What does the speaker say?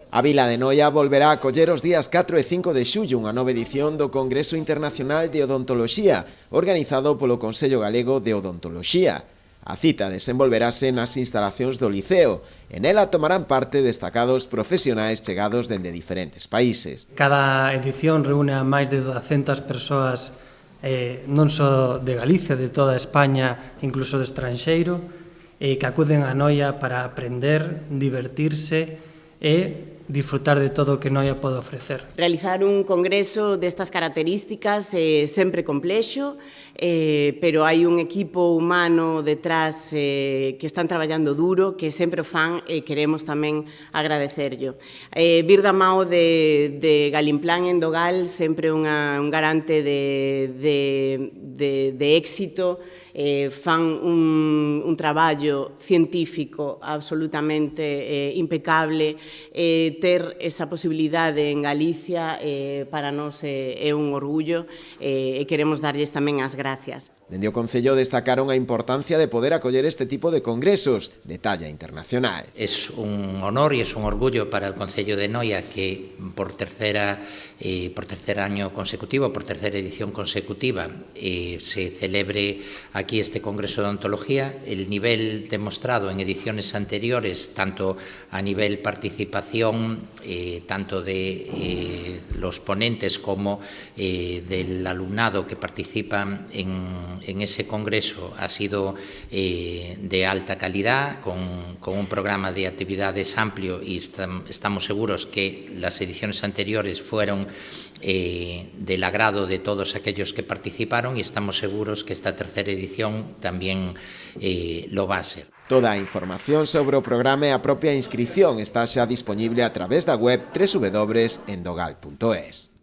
A Vila de Noia volverá a acoller os días 4 e 5 de xullo unha nova edición do Congreso Internacional de Odontoloxía, organizado polo Consello Galego de Odontoloxía. A cita desenvolverase nas instalacións do Liceo, e nela tomarán parte destacados profesionais chegados dende diferentes países. Cada edición reúne a máis de 200 persoas non só de Galicia, de toda España, incluso do estranxeiro, que acuden a Noia para aprender, divertirse e disfrutar de todo o que Noia pode ofrecer. Realizar un congreso destas características é sempre complexo, pero hai un equipo humano detrás que están traballando duro, que sempre o fan e queremos tamén agradecerllo. Vir da mao de Galimplán en Dogal sempre un garante de éxito, fan un traballo científico absolutamente impecable, ter esa posibilidade en Galicia para nós é un orgullo e queremos darlles tamén as gracias. Dende o Concello destacaron a importancia de poder acoller este tipo de congresos de talla internacional. Es un honor y es un orgullo para el Concello de Noia que por tercer año consecutivo, por tercera edición consecutiva, se celebre aquí este Congreso de Odontología. El nivel demostrado en ediciones anteriores, tanto a nivel participación, tanto de los ponentes como del alumnado que participa en ese congreso, ha sido de alta calidad, con un programa de actividades amplio, y estamos seguros que las ediciones anteriores fueron del agrado de todos aquellos que participaron, y estamos seguros que esta tercera edición también lo va a ser. Toda a información sobre o programa e a propia inscripción está xa disponible a través da web www.endogal.es.